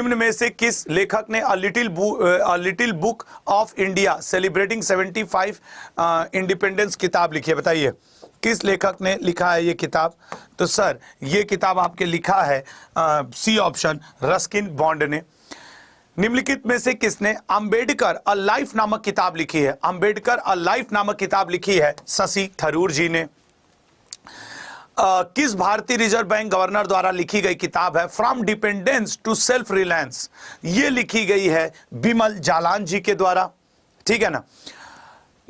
निम्न में से किस लेखक ने a little book of India celebrating 75 independence किताब लिखी है? बताइए किस लेखक ने लिखा है ये किताब? तो सर ये किताब आपके लिखा है सी ऑप्शन, रस्किन बॉन्ड ने। निम्नलिखित में से किसने अंबेडकर अ लाइफ नामक किताब लिखी है? अंबेडकर अ लाइफ नामक किताब लिखी है शशि थरूर जी ने। किस भारतीय रिजर्व बैंक गवर्नर द्वारा लिखी गई किताब है from dependence to self reliance? ये लिखी गई है बिमल जालान जी के द्वारा, ठीक है ना।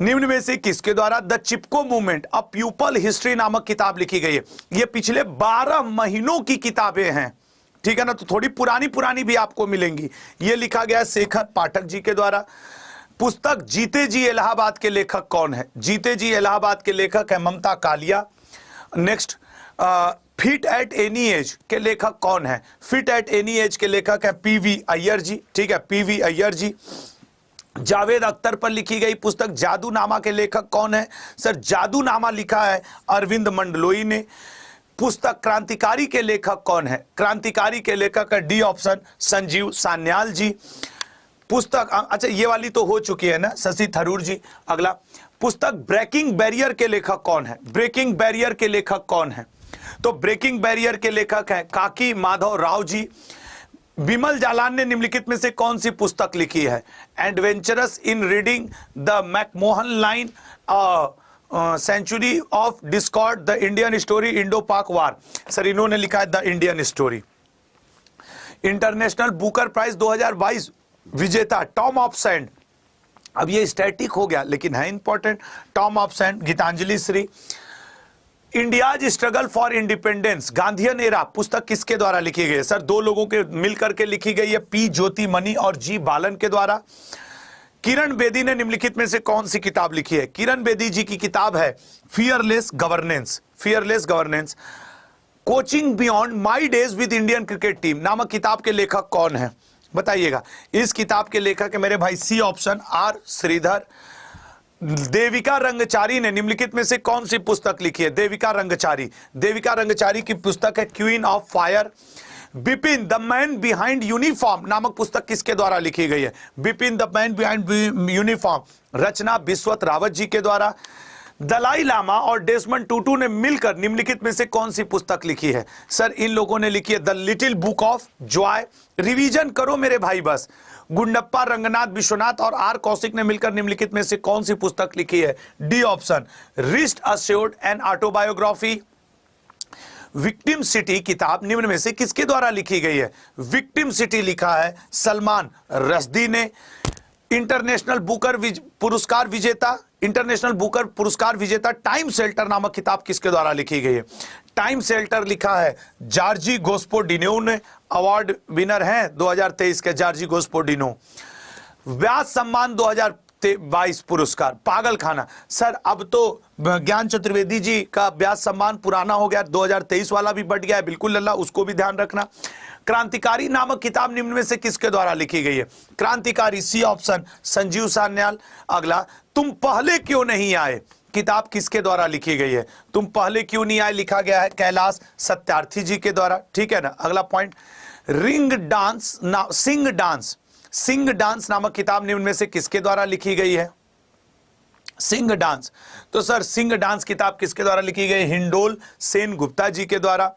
निम्न में से किसके द्वारा the Chipko movement a people history नामक किताब लिखी गई है? ये पिछले 12 महीनों की किताबें हैं, ठीक है ना, तो थोड़ी पुरानी भी आपको मिलेंगी। ये लिखा गया शेखर पाठक जी के द्वारा। पुस्तक जीते जी इलाहाबाद के लेखक कौन है? जीते जी इलाहाबाद के लेखक है Mamta Kalia. Next, fit at any age के लेखक कौन है? फिट एट एनी एज के लेखक है पीवी अय्यर जी, ठीक है, पीवी अय्यर जी। जावेद अख्तर पर लिखी गई पुस्तक जादूनामा के लेखक कौन है? सर जादूनामा लिखा है अरविंद मंडलोई ने। पुस्तक क्रांतिकारी के लेखक कौन है? क्रांतिकारी के लेखक है डी ऑप्शन, संजीव सान्याल जी। पुस्तक, अच्छा ये वाली तो हो चुकी है ना, शशि थरूर जी। अगला, पुस्तक ब्रेकिंग बैरियर के लेखक कौन है? ब्रेकिंग बैरियर के लेखक कौन है? तो ब्रेकिंग बैरियर के लेखक है काकी माधव राव जी। बिमल जालान ने निम्नलिखित में से कौन सी पुस्तक लिखी है? Adventures in reading the McMahon line century of discord the Indian story Indo Pak war? Sir इन्होंने लिखा है the Indian story. International Booker Prize 2022 विजेता टॉम ऑफ सेंट, अब ये स्टैटिक हो गया लेकिन है important, tomb of sand, Geetanjali Shree. India's struggle for independence Gandhian era पुस्तक किसके द्वारा लिखी गई है? सर दो लोगों के मिलकर के लिखी गई है, पी ज्योति मणि और जी बालन के द्वारा। किरण बेदी ने निम्नलिखित में से कौन सी किताब लिखी है? किरण बेदी जी की किताब है fearless governance, fearless governance. Coaching beyond my days with Indian cricket team नामक किताब के लेखक कौन है? बताइएगा। इस किताब के लेखक है मेरे भाई C option, R Sridhar. Devika Rangachari ने निम्नलिखित में से कौन सी पुस्तक लिखी है? देविका रंगचारी, देविका रंगचारी की पुस्तक है queen of fire. Bipin the man behind uniform नामक पुस्तक किसके द्वारा लिखी गई है? Bipin the man behind uniform, Rachna Bisht Rawat ji के द्वारा। दलाई लामा और डेसमंड टूटू ने मिलकर निम्नलिखित में से कौन सी पुस्तक लिखी है? सर इन लोगों ने लिखी है the little book of Joy. Revision करो मेरे भाई बस। गुंडप्पा रंगनाथ विश्वनाथ और आर कौशिक ने मिलकर निम्नलिखित में से कौन सी पुस्तक लिखी है? D option, wrist assured and autobiography. Victim city किताब निम्न में से किसके द्वारा लिखी गई है? विक्टिम सिटी लिखा है सलमान रश्दी ने। इंटरनेशनल बुकर पुरस्कार विजेता, इंटरनेशनल बुकर पुरस्कार विजेता टाइम शेल्टर नामक किताब किसके द्वारा लिखी गई है? टाइम शेल्टर लिखा है जॉर्जी गोस्पोडिनो ने, अवार्ड विनर हैं 2023 के जॉर्जी गोस्पोडिनो। व्यास सम्मान 2022 पुरस्कार पागल खाना। सर अब तो ज्ञान चतुर्वेदी जी का व्यास सम्मान पुराना हो गया, 2023 वाला भी बढ़ गया है, बिल्कुल लल्ला, उसको भी ध्यान रखना। क्रांतिकारी नामक किताब निम्न में से किसके द्वारा लिखी गई है? क्रांतिकारी सी ऑप्शन, संजीव सान्याल। अगला, तुम पहले क्यों नहीं आए किताब किसके द्वारा लिखी गई है? तुम पहले क्यों नहीं आए लिखा गया है कैलाश सत्यार्थी जी के द्वारा, ठीक है ना। अगला point, ring dance sing dance, sing dance नामक किताब निम्न में से किसके द्वारा लिखी गई है? सिंग डांस, तो सर सिंग डांस किताब किसके द्वारा लिखी गई? हिंडोल सेन गुप्ता जी के द्वारा।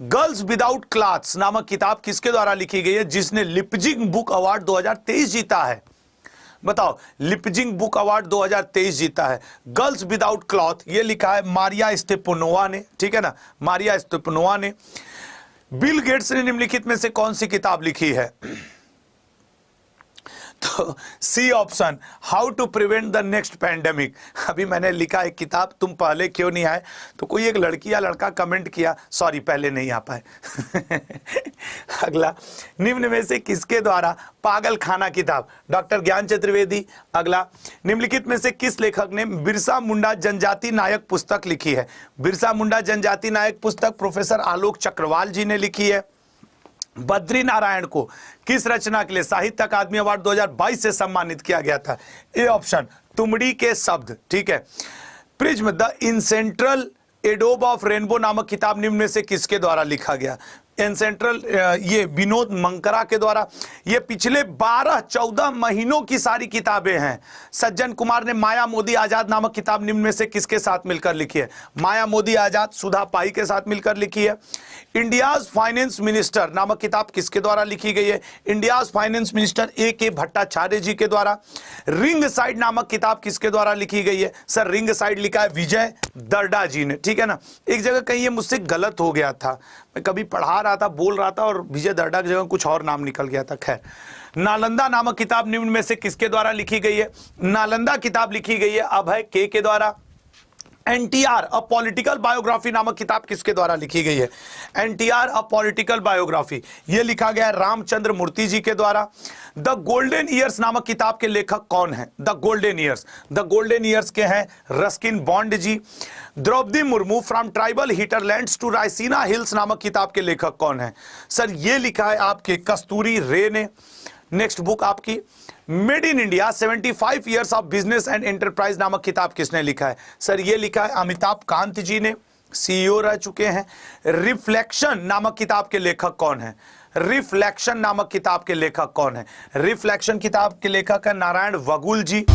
गर्ल्स विदाउट क्लाथ्स नामक किताब किसके द्वारा लिखी गई है जिसने लिपजिंग बुक अवार्ड 2023 जीता है? बताओ, लिपजिंग बुक अवार्ड 2023 जीता है। गर्ल्स विदाउट क्लॉथ ये लिखा है मारिया स्टेपनोवा ने, ठीक है ना, मारिया स्टेपनोवा ने। बिल गेट्स ने निम्नलिखित में से कौन सी किताब लिखी है? तो C option, how to prevent the next pandemic. अभी मैंने लिखा एक किताब, तुम पहले क्यों नहीं आए, तो कोई एक लड़की या लड़का कमेंट किया, सॉरी पहले नहीं आ पाए। अगला, निम्न में से किसके द्वारा पागल खाना किताब? डॉक्टर ज्ञान चतुर्वेदी। अगला, निम्नलिखित में से किस लेखक ने बिरसा मुंडा जनजाति नायक पुस्तक लिखी है? बिरसा मुंडा जनजाति नायक पुस्तक प्रोफेसर आलोक चक्रवाल जी ने लिखी है। बद्री नारायण को किस रचना के लिए साहित्य अकादमी अवार्ड 2022 से सम्मानित किया गया था? ए ऑप्शन, तुमड़ी के शब्द, ठीक है। Prism the in central adobe of rainbow नामक किताब निम्न में से किसके द्वारा लिखा गया? एंसेंट्रल ये विनोद मंकरा के द्वारा। ये पिछले 12-14 महीनों की सारी किताबें हैं। सज्जन कुमार ने माया मोदी आजाद नामक किताब निम्न में से किसके साथ मिलकर लिखी है? माया मोदी आजाद सुधा पाई के साथ मिलकर लिखी है। इंडियाज फाइनेंस मिनिस्टर नामक किताब किसके द्वारा लिखी गई है? India's finance minister A.K. Bhattacharya ji के द्वारा। रिंग साइड नामक किताब किसके द्वारा लिखी गई है? सर रिंग साइड लिखा है विजय दर्डा जी ने, ठीक है ना। एक जगह कहीं ये मुझसे गलत हो गया था, मैं कभी पढ़ा रहा था, बोल रहा था और विजय दर्डा की जगह कुछ और नाम निकल गया था। खैर, नालंदा नामक किताब निम्न में से किसके द्वारा लिखी गई है? नालंदा किताब लिखी गई है अभय के द्वारा। NTR अ पॉलिटिकल बायोग्राफी नामक किताब किसके द्वारा लिखी गई है? NTR अ पॉलिटिकल बायोग्राफी, यह लिखा गया है रामचंद्र मूर्ति जी के द्वारा। द गोल्डन ईयर्स नामक किताब के लेखक कौन है? द गोल्डन ईयर्स के हैं Ruskin Bond ji. Draupadi Murmu from tribal hinterlands to Raisina hills नामक किताब के लेखक कौन है? सर ये लिखा है आपके कस्तूरी रे ने। नेक्स्ट बुक आपकी made in India 75 years of business and enterprise नामक किताब किसने लिखा है? सर ये लिखा है अमिताभ कांत जी ने, CEO रह चुके हैं। रिफ्लेक्शन नामक किताब के लेखक कौन है? रिफ्लेक्शन नामक किताब के लेखक कौन है? रिफ्लेक्शन किताब के लेखक है नारायण वगुल जी।